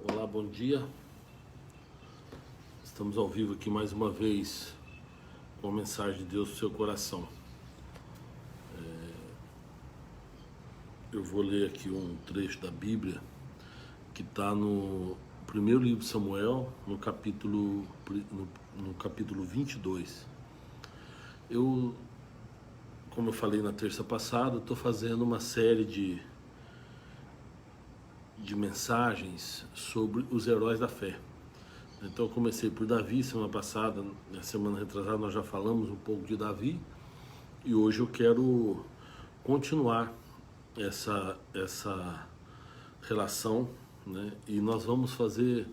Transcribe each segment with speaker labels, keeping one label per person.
Speaker 1: Olá, bom dia. Estamos ao vivo aqui mais uma vez com a mensagem de Deus no seu coração. Eu vou ler aqui um trecho da Bíblia que está no primeiro livro de Samuel, no capítulo 22. Como eu falei na terça passada, estou fazendo uma série de mensagens sobre os heróis da fé. Então eu comecei por Davi semana passada, na semana retrasada nós já falamos um pouco de Davi, e hoje eu quero continuar essa relação, né? E nós vamos fazer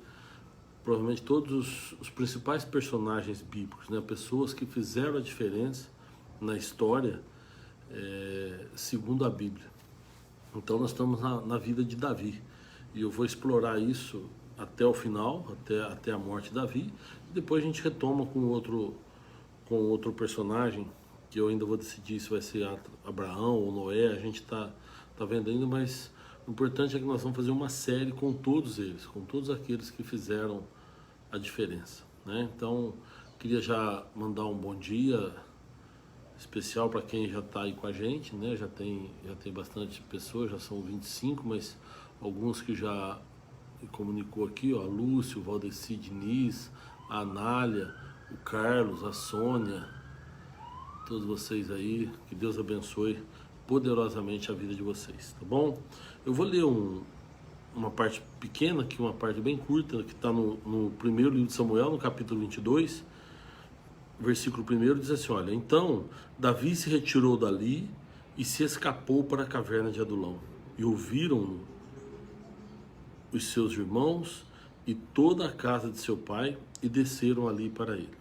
Speaker 1: provavelmente todos os principais personagens bíblicos, né? Pessoas que fizeram a diferença na história, segundo a Bíblia. Então nós estamos na vida de Davi, e eu vou explorar isso até o final, até a morte de Davi, e depois a gente retoma com outro personagem, que eu ainda vou decidir se vai ser Abraão ou Noé, a gente tá vendo ainda, mas o importante é que nós vamos fazer uma série com todos eles, com todos aqueles que fizeram a diferença, né? Então, queria já mandar um bom dia especial para quem já está aí com a gente, né? Já tem bastante pessoas, já são 25, mas alguns que já comunicou aqui, ó, Lúcio, Valdeci Diniz, a Anália, o Carlos, a Sônia, todos vocês aí, que Deus abençoe poderosamente a vida de vocês, tá bom? Eu vou ler uma parte pequena aqui, uma parte bem curta, que está no primeiro livro de Samuel, no capítulo 22, versículo 1, diz assim, olha: Então Davi se retirou dali e se escapou para a caverna de Adulão, e ouviram-no os seus irmãos e toda a casa de seu pai, e desceram ali para ele.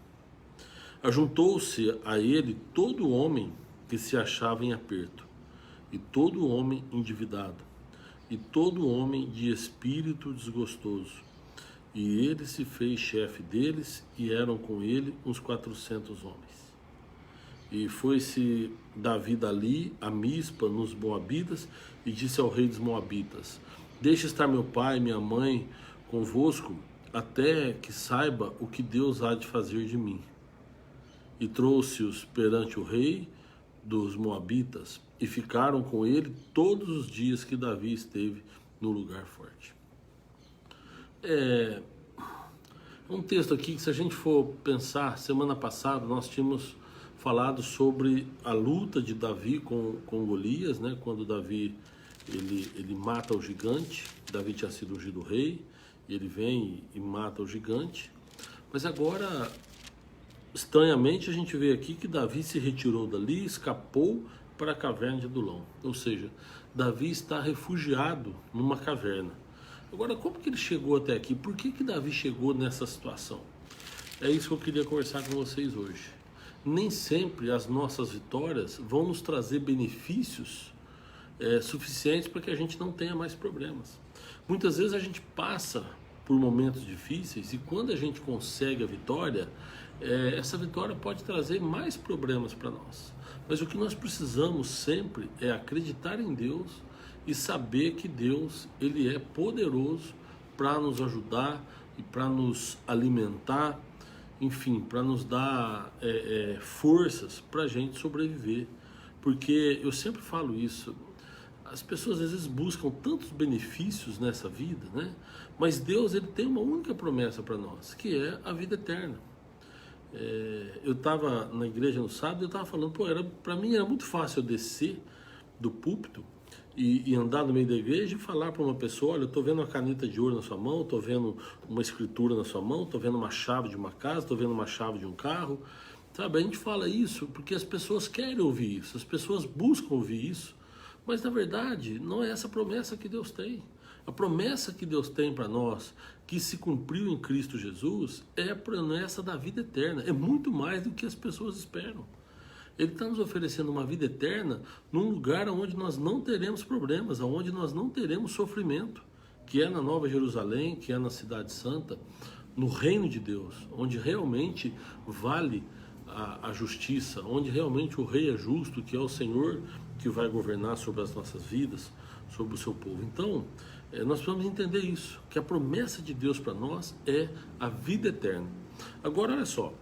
Speaker 1: Ajuntou-se a ele todo homem que se achava em aperto, e todo homem endividado, e todo homem de espírito desgostoso. E ele se fez chefe deles, e eram com ele uns 400 homens. E foi-se Davi dali a Mispa, nos Moabitas, e disse ao rei dos Moabitas: Deixe estar meu pai e minha mãe convosco, até que saiba o que Deus há de fazer de mim. E trouxe-os perante o rei dos Moabitas, e ficaram com ele todos os dias que Davi esteve no lugar forte. É um texto aqui que, se a gente for pensar, semana passada nós tínhamos falado sobre a luta de Davi com Golias, né? Quando Davi ele mata o gigante. Davi tinha sido ungido rei, e ele vem e mata o gigante. Mas agora, estranhamente, a gente vê aqui que Davi se retirou dali, escapou para a caverna de Adulão. Ou seja, Davi está refugiado numa caverna. Agora, como que ele chegou até aqui? Por que Davi chegou nessa situação? É isso que eu queria conversar com vocês hoje. Nem sempre as nossas vitórias vão nos trazer benefícios suficientes para que a gente não tenha mais problemas. Muitas vezes a gente passa por momentos difíceis, e quando a gente consegue a vitória, essa vitória pode trazer mais problemas para nós. Mas o que nós precisamos sempre é acreditar em Deus e saber que Deus, ele é poderoso para nos ajudar e para nos alimentar, enfim, para nos dar forças para a gente sobreviver. Porque eu sempre falo isso, as pessoas às vezes buscam tantos benefícios nessa vida, né? Mas Deus, ele tem uma única promessa para nós, que é a vida eterna. Eu estava na igreja no sábado, eu estava falando, para mim era muito fácil eu descer do púlpito e andar no meio da igreja e falar para uma pessoa: olha, eu estou vendo uma caneta de ouro na sua mão, estou vendo uma escritura na sua mão, estou vendo uma chave de uma casa, estou vendo uma chave de um carro. Sabe, a gente fala isso porque as pessoas querem ouvir isso, as pessoas buscam ouvir isso, mas na verdade não é essa a promessa que Deus tem. A promessa que Deus tem para nós, que se cumpriu em Cristo Jesus, é a promessa da vida eterna. É muito mais do que as pessoas esperam. Ele está nos oferecendo uma vida eterna num lugar onde nós não teremos problemas, onde nós não teremos sofrimento, que é na Nova Jerusalém, que é na Cidade Santa, no reino de Deus, onde realmente vale a justiça, onde realmente o rei é justo, que é o Senhor que vai governar sobre as nossas vidas, sobre o seu povo. Então, Nós precisamos entender isso, que a promessa de Deus para nós é a vida eterna. Agora, olha só,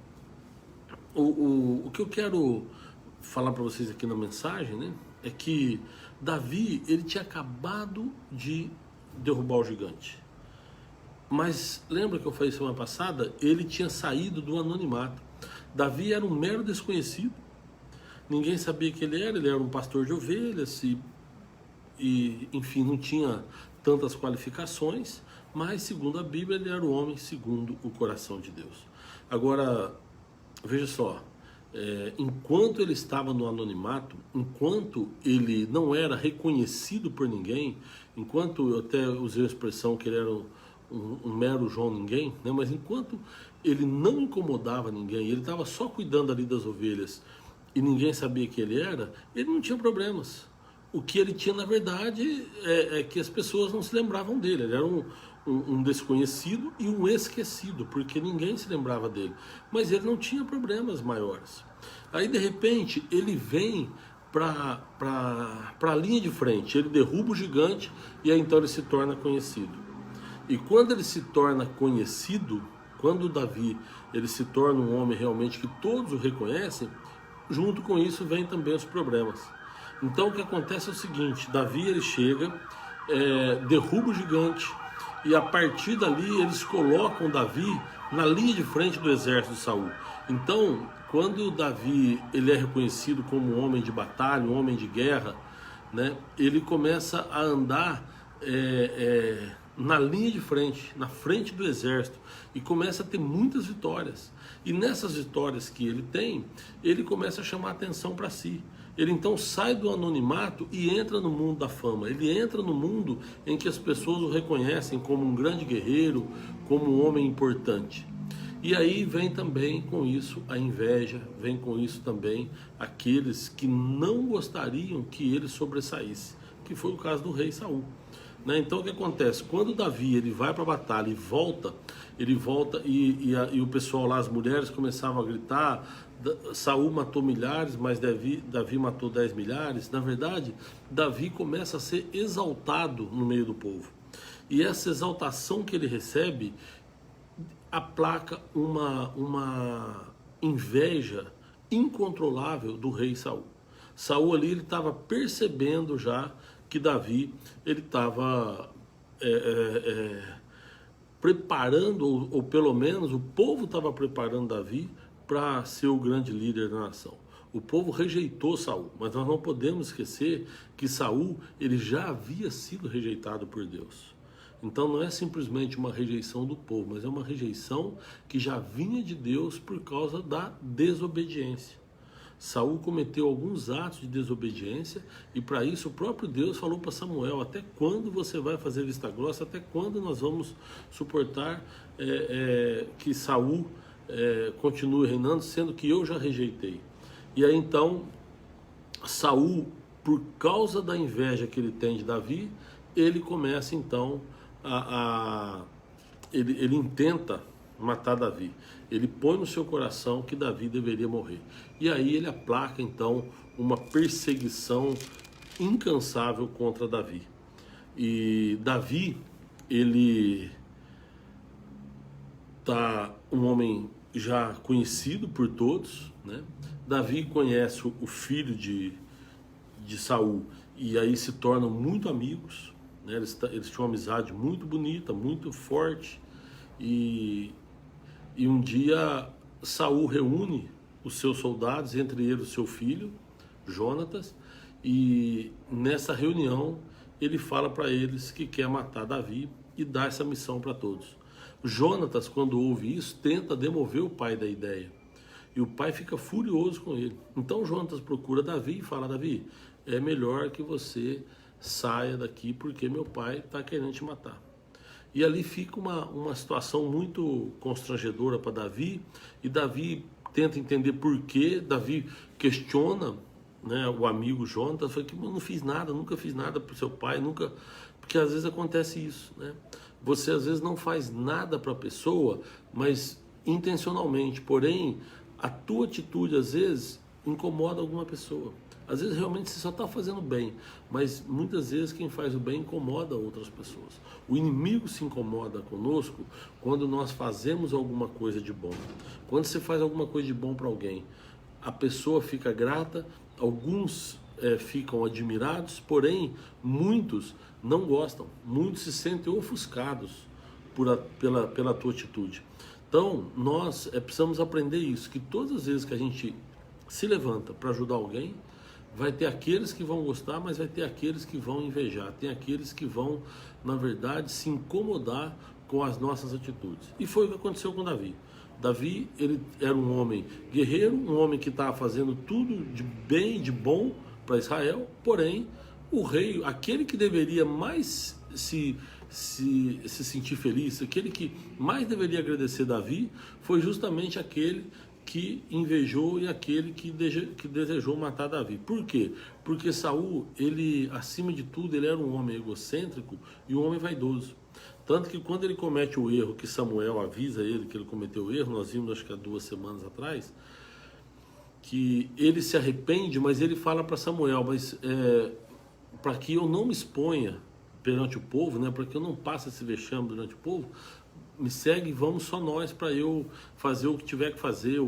Speaker 1: o que eu quero falar para vocês aqui na mensagem, né, é que Davi, ele tinha acabado de derrubar o gigante. Mas lembra que eu falei semana passada? Ele tinha saído do anonimato. Davi era um mero desconhecido. Ninguém sabia quem ele era um pastor de ovelhas enfim, não tinha tantas qualificações, mas segundo a Bíblia ele era o homem segundo o coração de Deus. Agora, veja só, enquanto ele estava no anonimato, enquanto ele não era reconhecido por ninguém, enquanto eu até usei a expressão que ele era um mero João ninguém, né? Mas enquanto ele não incomodava ninguém, ele estava só cuidando ali das ovelhas e ninguém sabia que ele não tinha problemas. O que ele tinha, na verdade, é que as pessoas não se lembravam dele. Ele era um desconhecido e um esquecido, porque ninguém se lembrava dele. Mas ele não tinha problemas maiores. Aí, de repente, ele vem para a linha de frente, ele derruba o gigante e aí então ele se torna conhecido. E quando ele se torna conhecido, quando Davi ele se torna um homem realmente que todos o reconhecem, junto com isso vem também os problemas. Então o que acontece é o seguinte, Davi ele chega, derruba o gigante e a partir dali eles colocam Davi na linha de frente do exército de Saul. Então quando Davi ele é reconhecido como um homem de batalha, um homem de guerra, né, ele começa a andar na linha de frente, na frente do exército e começa a ter muitas vitórias. E nessas vitórias que ele tem, ele começa a chamar atenção para si. Ele então sai do anonimato e entra no mundo da fama. Ele entra no mundo em que as pessoas o reconhecem como um grande guerreiro, como um homem importante. E aí vem também com isso a inveja, vem com isso também aqueles que não gostariam que ele sobressaísse, que foi o caso do rei Saul. Então o que acontece? Quando Davi ele vai para a batalha e volta, e o pessoal lá, as mulheres começavam a gritar, Saul matou milhares, mas Davi matou 10 milhares. Na verdade, Davi começa a ser exaltado no meio do povo. E essa exaltação que ele recebe aplaca uma inveja incontrolável do rei Saul. Saul ali ele estava percebendo já que Davi ele estava preparando, ou pelo menos o povo estava preparando Davi para ser o grande líder da nação. O povo rejeitou Saul, mas nós não podemos esquecer que Saul ele já havia sido rejeitado por Deus. Então não é simplesmente uma rejeição do povo, mas é uma rejeição que já vinha de Deus por causa da desobediência. Saul cometeu alguns atos de desobediência e para isso o próprio Deus falou para Samuel: até quando você vai fazer vista grossa, até quando nós vamos suportar que Saul continue reinando, sendo que eu já rejeitei. E aí então Saul, por causa da inveja que ele tem de Davi, ele começa então ele intenta matar Davi. Ele põe no seu coração que Davi deveria morrer. E aí ele aplaca então uma perseguição incansável contra Davi. E Davi, ele tá um homem já conhecido por todos, né? Davi conhece o filho de Saul e aí se tornam muito amigos, né? Eles tinham uma amizade muito bonita, muito forte. E um dia Saul reúne os seus soldados, entre eles o seu filho, Jonatas, e nessa reunião ele fala para eles que quer matar Davi e dá essa missão para todos. Jonatas, quando ouve isso, tenta demover o pai da ideia. E o pai fica furioso com ele. Então Jonatas procura Davi e fala: Davi, é melhor que você saia daqui porque meu pai está querendo te matar. E ali fica uma situação muito constrangedora para Davi, e Davi tenta entender por quê. Davi questiona, né, o amigo Jonatas, fala que eu não fiz nada, nunca fiz nada para o seu pai, nunca, porque às vezes acontece isso, né? Você às vezes não faz nada para a pessoa, mas intencionalmente, porém a tua atitude às vezes incomoda alguma pessoa. Às vezes realmente você só está fazendo bem, mas muitas vezes quem faz o bem incomoda outras pessoas. O inimigo se incomoda conosco quando nós fazemos alguma coisa de bom. Quando você faz alguma coisa de bom para alguém, a pessoa fica grata, alguns ficam admirados, porém muitos não gostam, muitos se sentem ofuscados pela tua atitude. Então nós precisamos aprender isso, que todas as vezes que a gente se levanta para ajudar alguém, vai ter aqueles que vão gostar, mas vai ter aqueles que vão invejar, tem aqueles que vão, na verdade, se incomodar com as nossas atitudes. E foi o que aconteceu com Davi. Davi, ele era um homem guerreiro, um homem que estava fazendo tudo de bem, de bom para Israel, porém, o rei, aquele que deveria mais se sentir feliz, aquele que mais deveria agradecer Davi, foi justamente aquele que invejou e aquele que desejou matar Davi. Por quê? Porque Saul, ele, acima de tudo, ele era um homem egocêntrico e um homem vaidoso. Tanto que quando ele comete o erro, que Samuel avisa ele que ele cometeu o erro, nós vimos acho que há 2 semanas atrás, que ele se arrepende, mas ele fala para Samuel, mas para que eu não me exponha perante o povo, né, para que eu não passe esse vexame perante o povo, me segue, vamos só nós para eu fazer o que tiver que fazer,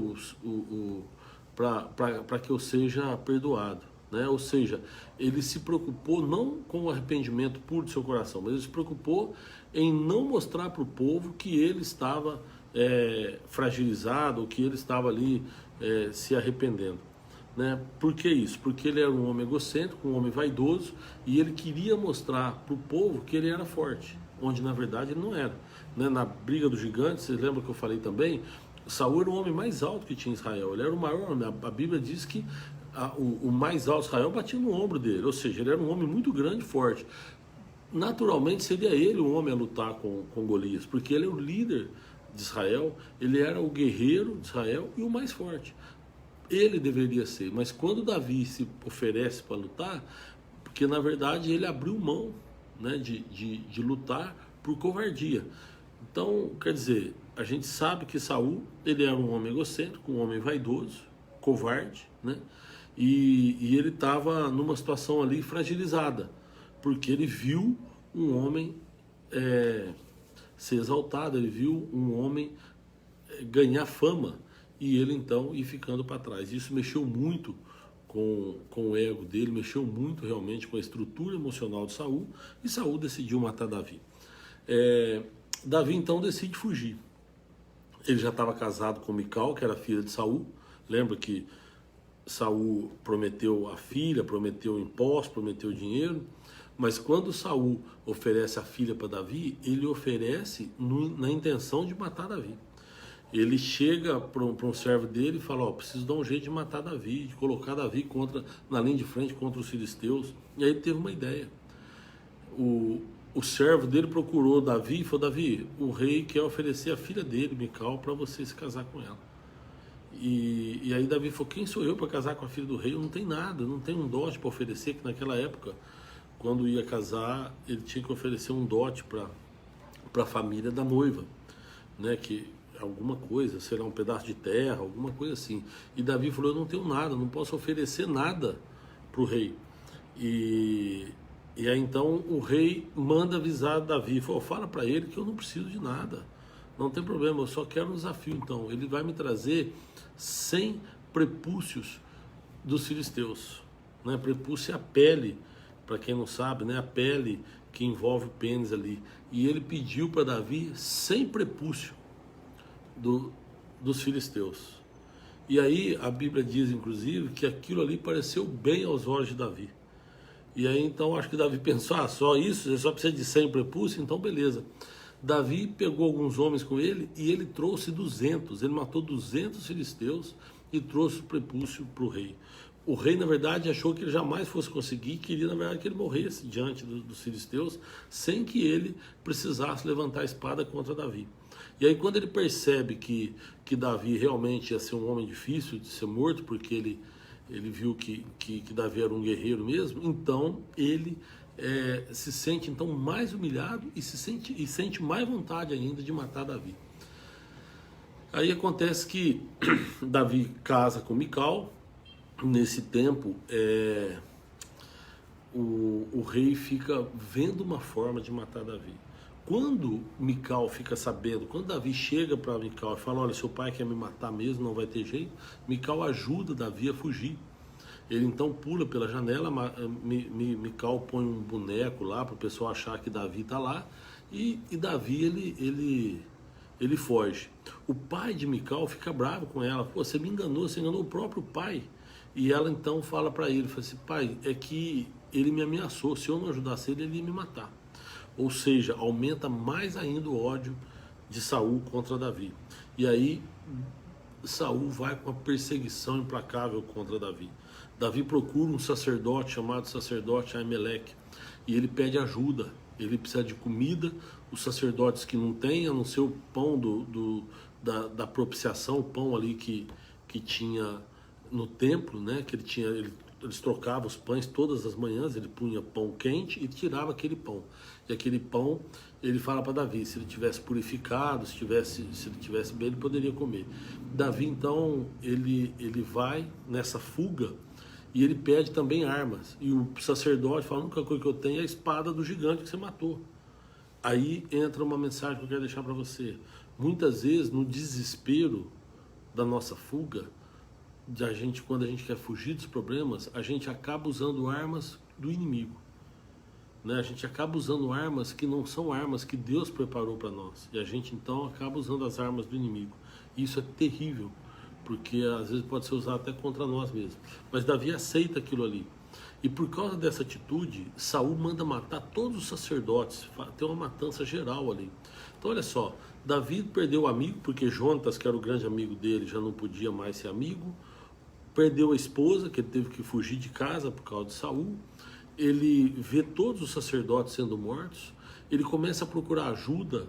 Speaker 1: para que eu seja perdoado, né? Ou seja, ele se preocupou não com o arrependimento puro do seu coração, mas ele se preocupou em não mostrar para o povo que ele estava fragilizado, ou que ele estava ali se arrependendo. Né? Por que isso? Porque ele era um homem egocêntrico, um homem vaidoso, e ele queria mostrar para o povo que ele era forte, onde na verdade ele não era. Né? Na briga dos gigantes, vocês lembram que eu falei também, Saul era o homem mais alto que tinha em Israel, ele era o maior homem. A Bíblia diz que o mais alto de Israel batia no ombro dele, ou seja, ele era um homem muito grande e forte. Naturalmente seria ele o homem a lutar com Golias, porque ele é o líder de Israel, ele era o guerreiro de Israel e o mais forte. Ele deveria ser, mas quando Davi se oferece para lutar, porque na verdade ele abriu mão, né, de lutar por covardia. Então, quer dizer, a gente sabe que Saul, ele era um homem egocêntrico, um homem vaidoso, covarde, né? E ele estava numa situação ali fragilizada, porque ele viu um homem ser exaltado, ele viu um homem ganhar fama, e ele então ir ficando para trás. Isso mexeu muito com o ego dele, mexeu muito realmente com a estrutura emocional de Saul, e Saul decidiu matar Davi. Davi então decide fugir. Ele já estava casado com Mical, que era filha de Saul. Lembra que Saul prometeu a filha, prometeu impostos, prometeu dinheiro, mas quando Saul oferece a filha para Davi, ele oferece na intenção de matar Davi. Ele chega para um servo dele e fala, preciso dar um jeito de matar Davi, de colocar Davi na linha de frente contra os filisteus. E aí ele teve uma ideia. O servo dele procurou Davi e falou, Davi, o rei quer oferecer a filha dele, Mical, para você se casar com ela. E aí Davi falou, quem sou eu para casar com a filha do rei? Eu não tenho nada, eu não tenho um dote para oferecer, que naquela época, quando ia casar, ele tinha que oferecer um dote para a família da noiva, né, que alguma coisa, será um pedaço de terra, alguma coisa assim. E Davi falou, eu não tenho nada, não posso oferecer nada para o rei. E aí então o rei manda avisar Davi, falou, fala para ele que eu não preciso de nada, não tem problema, eu só quero um desafio. Então ele vai me trazer 100 prepúcios dos filisteus, né? Prepúcio é a pele, para quem não sabe, né? A pele que envolve o pênis ali. E ele pediu para Davi 100 prepúcios dos filisteus. E aí a Bíblia diz inclusive que aquilo ali pareceu bem aos olhos de Davi. E aí então acho que Davi pensou, só isso, você só precisa de 100 prepúcios, então beleza. Davi pegou alguns homens com ele e ele trouxe 200, ele matou 200 filisteus e trouxe o prepúcio para o rei. O rei, na verdade, achou que ele jamais fosse conseguir, queria, na verdade, que ele morresse diante dos filisteus, sem que ele precisasse levantar a espada contra Davi. E aí, quando ele percebe que Davi realmente ia ser um homem difícil de ser morto, porque ele viu que Davi era um guerreiro mesmo, então ele se sente então mais humilhado e sente mais vontade ainda de matar Davi. Aí acontece que Davi casa com Mical, nesse tempo, o rei fica vendo uma forma de matar Davi. Quando Mical fica sabendo, quando Davi chega para Mical e fala, olha, seu pai quer me matar mesmo, não vai ter jeito, Mical ajuda Davi a fugir. Ele então pula pela janela, Mical põe um boneco lá para o pessoal achar que Davi está lá, e Davi ele foge. O pai de Mical fica bravo com ela, pô, você me enganou, você enganou o próprio pai. E ela então fala para ele, fala assim, pai, é que ele me ameaçou, se eu não ajudasse ele, ele ia me matar. Ou seja, aumenta mais ainda o ódio de Saul contra Davi. E aí Saul vai com uma perseguição implacável contra Davi. Davi procura um sacerdote chamado sacerdote Aimeleque e ele pede ajuda. Ele precisa de comida. Os sacerdotes que não têm, a não ser o pão da propiciação, o pão ali que tinha no templo, né? Que eles trocavam os pães todas as manhãs, ele punha pão quente e tirava aquele pão. E aquele pão, ele fala para Davi, se ele tivesse purificado, se ele tivesse bem, ele poderia comer. Davi, então, ele vai nessa fuga e ele pede também armas. E o sacerdote fala, a única coisa que eu tenho é a espada do gigante que você matou. Aí entra uma mensagem que eu quero deixar para você. Muitas vezes, no desespero da nossa fuga, quando a gente quer fugir dos problemas, a gente acaba usando armas do inimigo. Né? A gente acaba usando armas que não são armas que Deus preparou para nós. E a gente então acaba usando as armas do inimigo. E isso é terrível, porque às vezes pode ser usado até contra nós mesmos. Mas Davi aceita aquilo ali. E por causa dessa atitude, Saul manda matar todos os sacerdotes. Tem uma matança geral ali. Então olha só, Davi perdeu o amigo, porque Jonatas, que era o grande amigo dele, já não podia mais ser amigo. Perdeu a esposa, que ele teve que fugir de casa por causa de Saul. Ele vê todos os sacerdotes sendo mortos. Ele começa a procurar ajuda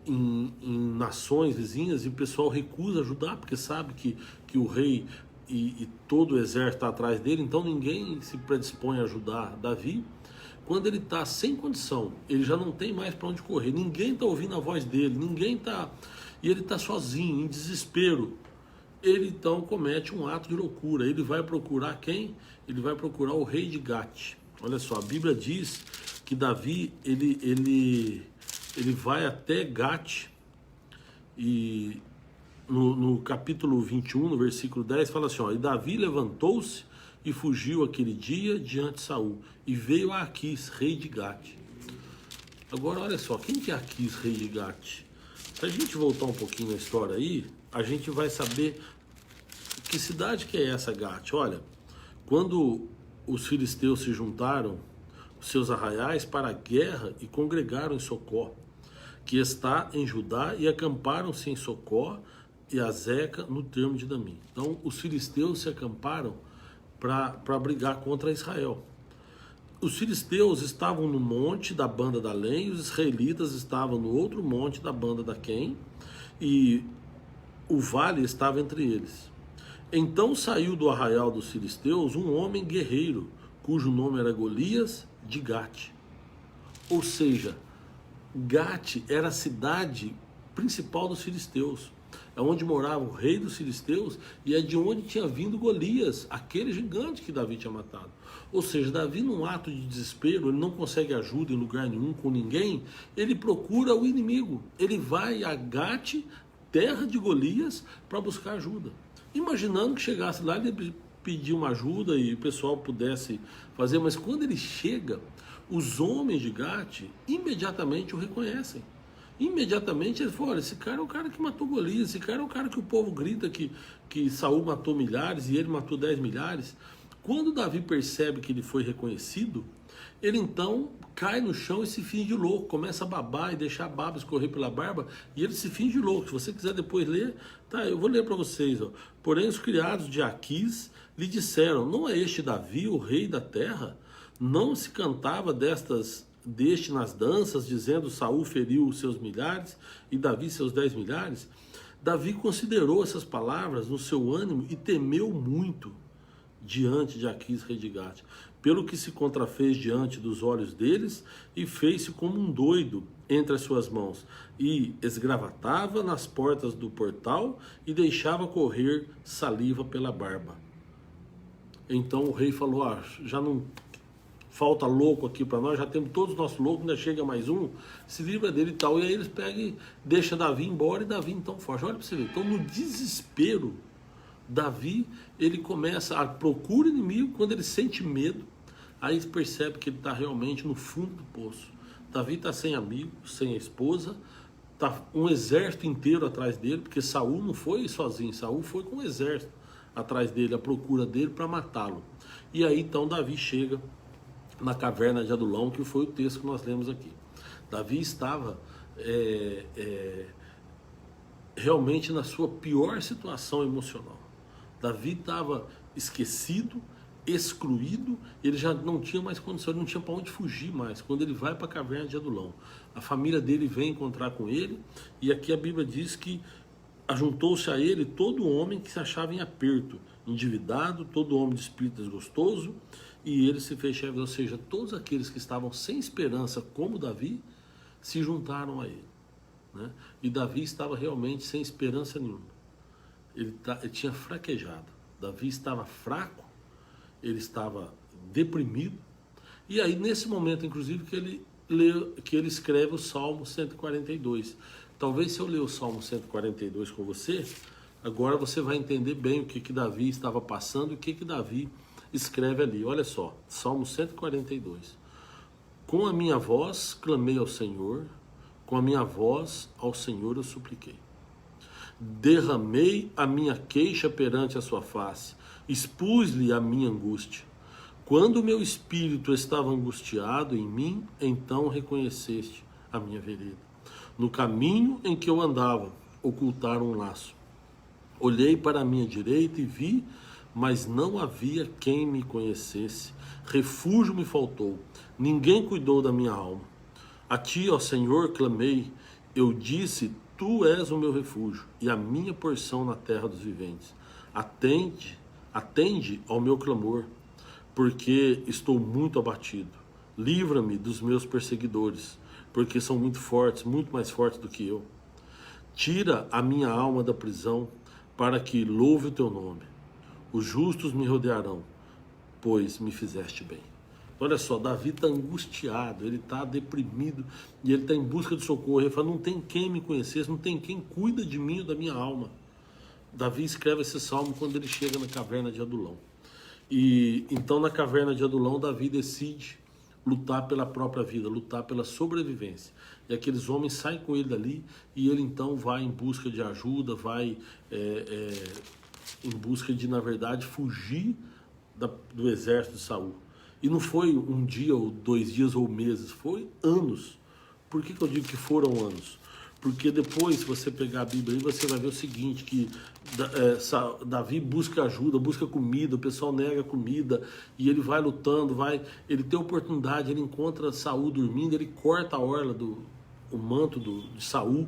Speaker 1: em nações vizinhas e o pessoal recusa ajudar, porque sabe que o rei e todo o exército está atrás dele, então ninguém se predispõe a ajudar Davi. Quando ele está sem condição, ele já não tem mais para onde correr, ninguém está ouvindo a voz dele, e ele está sozinho, em desespero. Ele então comete um ato de loucura. Ele vai procurar quem? Ele vai procurar o rei de Gate. Olha só, a Bíblia diz que Davi ele vai até Gate e no capítulo 21, no versículo 10, fala assim, ó, e Davi levantou-se e fugiu aquele dia diante de Saul e veio a Aquis, rei de Gate. Agora olha só, quem que é Aquis, rei de Gate? Se a gente voltar um pouquinho na história aí, a gente vai saber que cidade que é essa Gate. Olha, quando os filisteus se juntaram, os seus arraiais, para a guerra e congregaram em Socó, que está em Judá, e acamparam-se em Socó e Azeca no termo de Damim. Então os filisteus se acamparam para brigar contra Israel. Os filisteus estavam no monte da banda da Lém, e os israelitas estavam no outro monte da banda da Quem, e o vale estava entre eles. Então saiu do arraial dos filisteus um homem guerreiro, cujo nome era Golias de Gate. Ou seja, Gate era a cidade principal dos filisteus. É onde morava o rei dos filisteus e é de onde tinha vindo Golias, aquele gigante que Davi tinha matado. Ou seja, Davi, num ato de desespero, ele não consegue ajuda em lugar nenhum com ninguém, ele procura o inimigo. Ele vai a Gate, terra de Golias, para buscar ajuda. Imaginando que chegasse lá, ele pedir uma ajuda e o pessoal pudesse fazer, mas quando ele chega, os homens de Gate imediatamente o reconhecem. Imediatamente ele falou, olha, esse cara é o cara que matou Golias, esse cara é o cara que o povo grita que Saul matou milhares e ele matou 10 milhares. Quando Davi percebe que ele foi reconhecido, ele então cai no chão e se finge louco, começa a babar e deixar a baba escorrer pela barba, e ele se finge louco. Se você quiser depois ler, tá, eu vou ler para vocês. Ó. Porém os criados de Aquis lhe disseram, não é este Davi o rei da terra? Não se cantava deste nas danças, dizendo Saul feriu os seus milhares e Davi seus 10 milhares? Davi considerou essas palavras no seu ânimo e temeu muito diante de Aquis, rei de Gate, pelo que se contrafez diante dos olhos deles e fez-se como um doido entre as suas mãos e esgravatava nas portas do portal e deixava correr saliva pela barba. Então o rei falou, já não falta louco aqui para nós, já temos todos os nossos loucos, ainda chega mais um, se livra dele e tal. E aí eles pegam e deixam Davi embora, e Davi então foge. Olha para você ver, então no desespero, Davi, ele começa a procurar inimigo. Quando ele sente medo, aí ele percebe que ele está realmente no fundo do poço. Davi está sem amigo, sem a esposa, tá um exército inteiro atrás dele, porque Saul não foi sozinho, Saul foi com um exército atrás dele, à procura dele para matá-lo. E aí então Davi chega na caverna de Adulão, que foi o texto que nós lemos aqui. Davi estava realmente na sua pior situação emocional. Davi estava esquecido, excluído, ele já não tinha mais condição, ele não tinha para onde fugir mais. Quando ele vai para a caverna de Adulão, a família dele vem encontrar com ele, e aqui a Bíblia diz que ajuntou-se a ele todo homem que se achava em aperto, endividado, todo homem de espírito desgostoso, e ele se fez chefe. Ou seja, todos aqueles que estavam sem esperança, como Davi, se juntaram a ele, né? E Davi estava realmente sem esperança nenhuma. Ele tinha fraquejado. Davi estava fraco, ele estava deprimido. E aí, nesse momento, inclusive, que ele escreve o Salmo 142. Talvez, se eu ler o Salmo 142 com você, agora você vai entender bem o que Davi estava passando e o que Davi escreve ali. Olha só, Salmo 142. Com a minha voz clamei ao Senhor, com a minha voz ao Senhor eu supliquei. Derramei a minha queixa perante a sua face, expus-lhe a minha angústia. Quando o meu espírito estava angustiado em mim, então reconheceste a minha vereda. No caminho em que eu andava, ocultaram um laço. Olhei para a minha direita e vi, mas não havia quem me conhecesse. Refúgio me faltou, ninguém cuidou da minha alma. A ti, ó Senhor, clamei, eu disse, tu és o meu refúgio e a minha porção na terra dos viventes. Atende ao meu clamor, porque estou muito abatido. Livra-me dos meus perseguidores, porque são muito fortes, muito mais fortes do que eu. Tira a minha alma da prisão, para que louve o teu nome. Os justos me rodearão, pois me fizeste bem. Olha só, Davi está angustiado, ele está deprimido, e ele está em busca de socorro. Ele fala, não tem quem me conhecesse, não tem quem cuida de mim ou da minha alma. Davi escreve esse salmo quando ele chega na caverna de Adulão. E então, na caverna de Adulão, Davi decide lutar pela própria vida, lutar pela sobrevivência. E aqueles homens saem com ele dali, e ele então vai em busca de ajuda, vai em busca de, na verdade, fugir do exército de Saul. E não foi um dia, ou 2 dias, ou meses, foi anos. Por que eu digo que foram anos? Porque depois, se você pegar a Bíblia aí, você vai ver o seguinte, que Davi busca ajuda, busca comida, o pessoal nega comida, e ele vai lutando, ele tem oportunidade, ele encontra Saul dormindo, ele corta a orla o manto de Saul,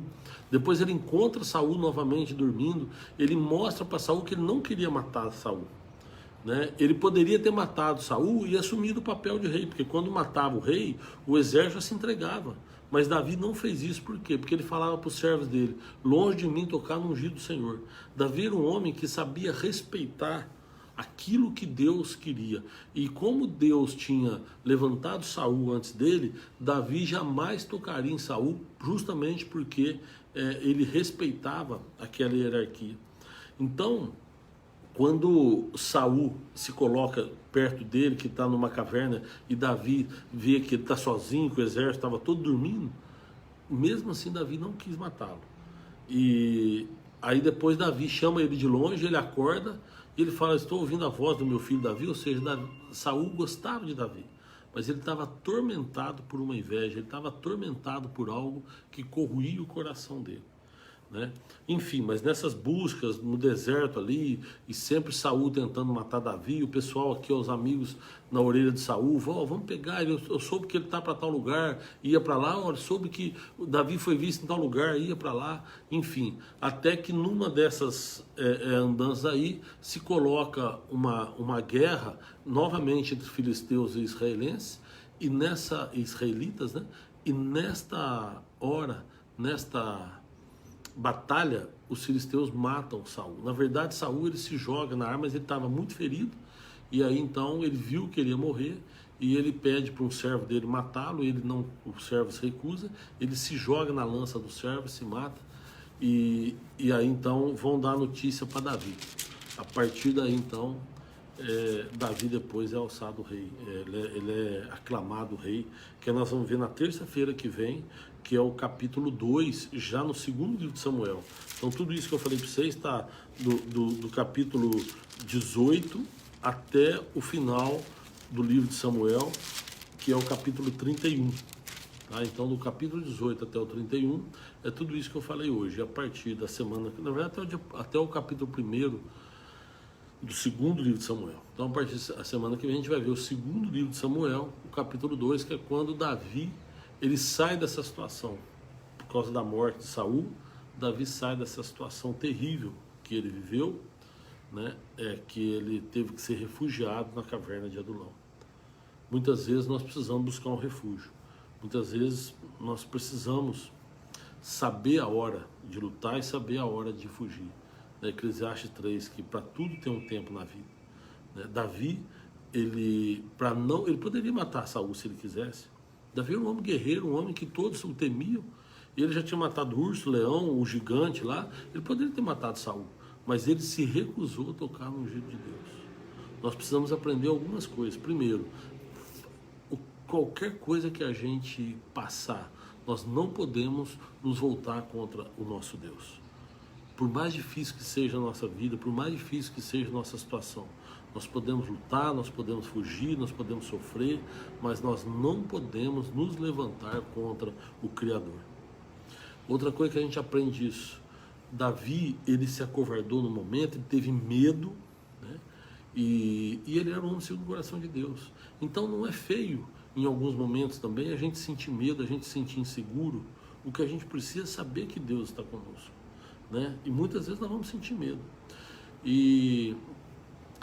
Speaker 1: depois ele encontra Saul novamente dormindo, ele mostra para Saul que ele não queria matar Saul. Né? Ele poderia ter matado Saul e assumido o papel de rei, porque quando matava o rei, o exército se entregava. Mas Davi não fez isso, por quê? Porque ele falava para os servos dele, longe de mim tocar no ungido do Senhor. Davi era um homem que sabia respeitar aquilo que Deus queria. E como Deus tinha levantado Saul antes dele, Davi jamais tocaria em Saul, justamente porque ele respeitava aquela hierarquia. Então, quando Saul se coloca perto dele, que está numa caverna, e Davi vê que ele está sozinho, que o exército estava todo dormindo, mesmo assim Davi não quis matá-lo. E aí depois Davi chama ele de longe, ele acorda, e ele fala, estou ouvindo a voz do meu filho Davi, ou seja, Saul gostava de Davi, mas ele estava atormentado por uma inveja, ele estava atormentado por algo que corroía o coração dele. Né? Enfim, mas nessas buscas no deserto ali, e sempre Saul tentando matar Davi, o pessoal aqui, os amigos na orelha de Saul, vamos pegar ele, eu soube que ele está para tal lugar, ia para lá, olha, soube que Davi foi visto em tal lugar, ia para lá, enfim, até que numa dessas andanças aí se coloca uma guerra novamente entre filisteus e israelenses, e israelitas, né? E nesta hora, nesta batalha, os filisteus matam Saul. Na verdade, Saul ele se joga na arma, mas ele estava muito ferido, e aí então ele viu que ele ia morrer, e ele pede para um servo dele matá-lo, o servo se recusa, ele se joga na lança do servo, se mata, e aí então vão dar notícia para Davi. A partir daí então, Davi depois é alçado rei, ele é aclamado rei, que nós vamos ver na terça-feira que vem, que é o capítulo 2, já no segundo livro de Samuel. Então tudo isso que eu falei para vocês está do capítulo 18 até o final do livro de Samuel, que é o capítulo 31. Tá? Então do capítulo 18 até o 31 é tudo isso que eu falei hoje. A partir da semana, na verdade até o capítulo 1 do segundo livro de Samuel. Então a partir da semana que vem a gente vai ver o segundo livro de Samuel, o capítulo 2, que é quando Davi ele sai dessa situação. Por causa da morte de Saul, Davi sai dessa situação terrível que ele viveu, né? Que ele teve que ser refugiado na caverna de Adulão. Muitas vezes nós precisamos buscar um refúgio. Muitas vezes nós precisamos saber a hora de lutar e saber a hora de fugir. Eclesiastes 3, que para tudo tem um tempo na vida. Davi, ele poderia matar Saul se ele quisesse. Davi era um homem guerreiro, um homem que todos o temiam. E ele já tinha matado o urso, o leão, o gigante lá. Ele poderia ter matado Saul, mas ele se recusou a tocar no ungido de Deus. Nós precisamos aprender algumas coisas. Primeiro, qualquer coisa que a gente passar, nós não podemos nos voltar contra o nosso Deus. Por mais difícil que seja a nossa vida, por mais difícil que seja a nossa situação, nós podemos lutar, nós podemos fugir, nós podemos sofrer, mas nós não podemos nos levantar contra o Criador. Outra coisa que a gente aprende disso, Davi, ele se acovardou no momento, ele teve medo, né? E ele era um homem segundo o coração de Deus. Então não é feio, em alguns momentos também, a gente sentir medo, a gente sentir inseguro. O que a gente precisa é saber que Deus está conosco. Né? E muitas vezes nós vamos sentir medo. E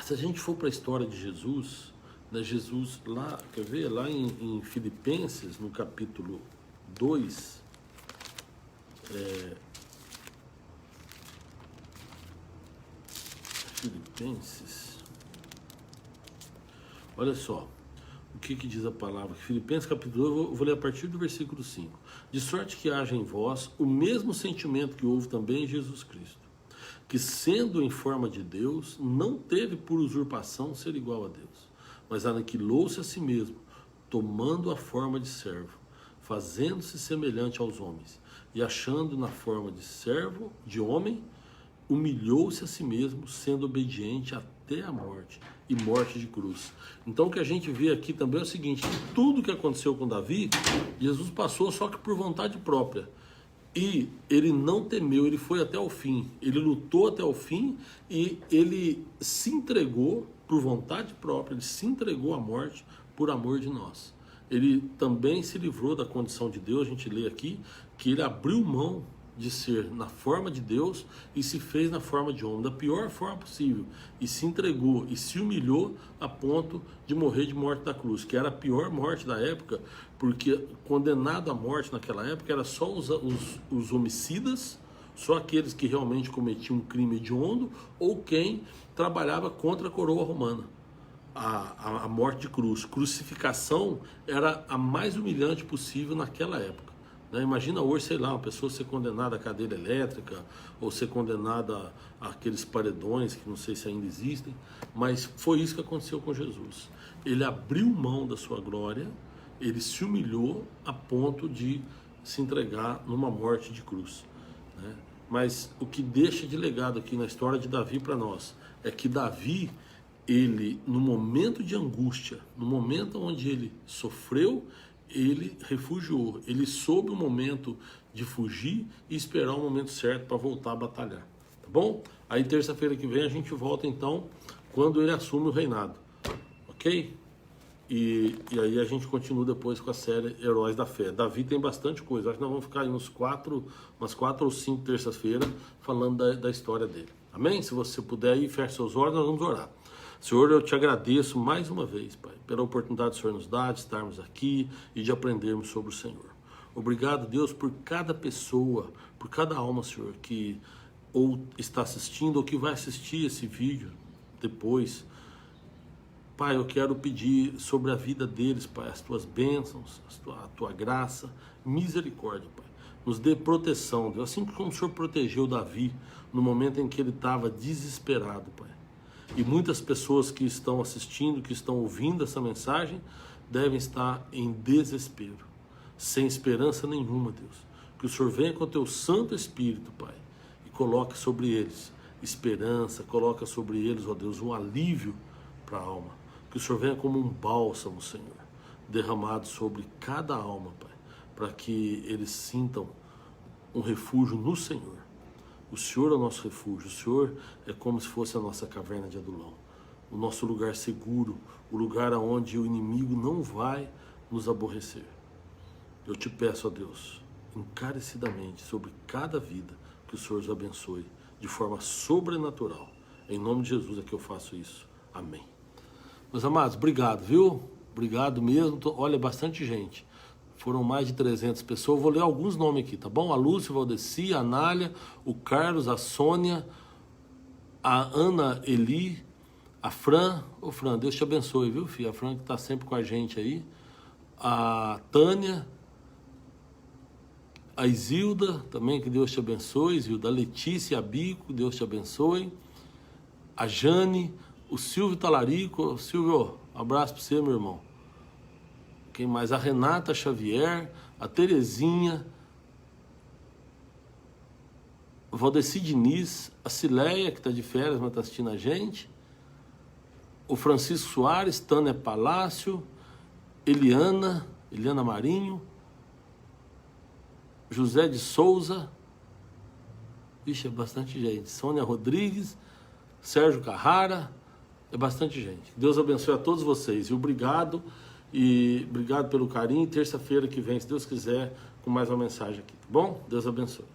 Speaker 1: se a gente for para a história de Jesus, né, Jesus lá, quer ver? Lá em Filipenses, no capítulo 2, Filipenses, olha só o que diz a palavra. Filipenses capítulo 2, eu vou ler a partir do versículo 5. De sorte que haja em vós o mesmo sentimento que houve também em Jesus Cristo, que sendo em forma de Deus, não teve por usurpação ser igual a Deus, mas aniquilou-se a si mesmo, tomando a forma de servo, fazendo-se semelhante aos homens, e achando na forma de servo, de homem, humilhou-se a si mesmo, sendo obediente até a morte, e morte de cruz. Então o que a gente vê aqui também é o seguinte, tudo que aconteceu com Davi, Jesus passou só que por vontade própria. E ele não temeu, ele foi até o fim, ele lutou até o fim e ele se entregou por vontade própria, ele se entregou à morte por amor de nós. Ele também se livrou da condição de Deus, a gente lê aqui, que ele abriu mão de ser na forma de Deus e se fez na forma de homem, da pior forma possível, e se entregou e se humilhou a ponto de morrer de morte da cruz, que era a pior morte da época, porque condenado à morte naquela época era só os homicidas, só aqueles que realmente cometiam um crime hediondo ou quem trabalhava contra a coroa romana. A morte de cruz, crucificação era a mais humilhante possível naquela época. Imagina hoje, sei lá, uma pessoa ser condenada à cadeira elétrica ou ser condenada àqueles paredões que não sei se ainda existem, mas foi isso que aconteceu com Jesus. Ele abriu mão da sua glória, ele se humilhou a ponto de se entregar numa morte de cruz. Mas o que deixa de legado aqui na história de Davi para nós é que Davi, ele no momento de angústia, no momento onde ele sofreu, ele refugiou, ele soube o momento de fugir e esperar o momento certo para voltar a batalhar, tá bom? Aí terça-feira que vem a gente volta então, quando ele assume o reinado, ok? E aí a gente continua depois com a série Heróis da Fé. Davi tem bastante coisa, acho que nós vamos ficar aí umas 4 ou 5 terças-feiras falando da história dele, amém? Se você puder aí, feche seus olhos, nós vamos orar. Senhor, eu te agradeço mais uma vez, Pai, pela oportunidade que o Senhor nos dá de estarmos aqui e de aprendermos sobre o Senhor. Obrigado, Deus, por cada pessoa, por cada alma, Senhor, que ou está assistindo ou que vai assistir esse vídeo depois. Pai, eu quero pedir sobre a vida deles, Pai, as tuas bênçãos, a tua graça, misericórdia, Pai. Nos dê proteção, Deus, assim como o Senhor protegeu Davi no momento em que ele estava desesperado, Pai. E muitas pessoas que estão assistindo, que estão ouvindo essa mensagem, devem estar em desespero, sem esperança nenhuma, Deus. Que o Senhor venha com o teu Santo Espírito, Pai, e coloque sobre eles esperança, coloca sobre eles, ó Deus, um alívio para a alma. Que o Senhor venha como um bálsamo, Senhor, derramado sobre cada alma, Pai, para que eles sintam um refúgio no Senhor. O Senhor é o nosso refúgio, o Senhor é como se fosse a nossa caverna de Adulão, o nosso lugar seguro, o lugar onde o inimigo não vai nos aborrecer. Eu te peço, ó Deus, encarecidamente, sobre cada vida, que o Senhor os abençoe de forma sobrenatural. Em nome de Jesus é que eu faço isso. Amém. Meus amados, obrigado, viu? Obrigado mesmo. Olha, bastante gente. Foram mais de 300 pessoas. Eu vou ler alguns nomes aqui, tá bom? A Lúcia, a Valdeci, a Anália, o Carlos, a Sônia, a Ana Eli, a Fran. Ô Fran, Deus te abençoe, viu, filha? A Fran que tá sempre com a gente aí. A Tânia, a Isilda, também que Deus te abençoe. Isilda, a Letícia, a Bico, Deus te abençoe. A Jane, o Silvio Talarico. Silvio, abraço para você, meu irmão. Quem mais? A Renata Xavier, a Terezinha, o Valdeci Diniz, a Cileia, que está de férias, mas está assistindo a gente, o Francisco Soares, Tânia Palácio, Eliana Marinho, José de Souza, vixe, é bastante gente, Sônia Rodrigues, Sérgio Carrara, é bastante gente. Deus abençoe a todos vocês e obrigado pelo carinho. Terça-feira que vem, se Deus quiser, com mais uma mensagem aqui, tá bom? Deus abençoe.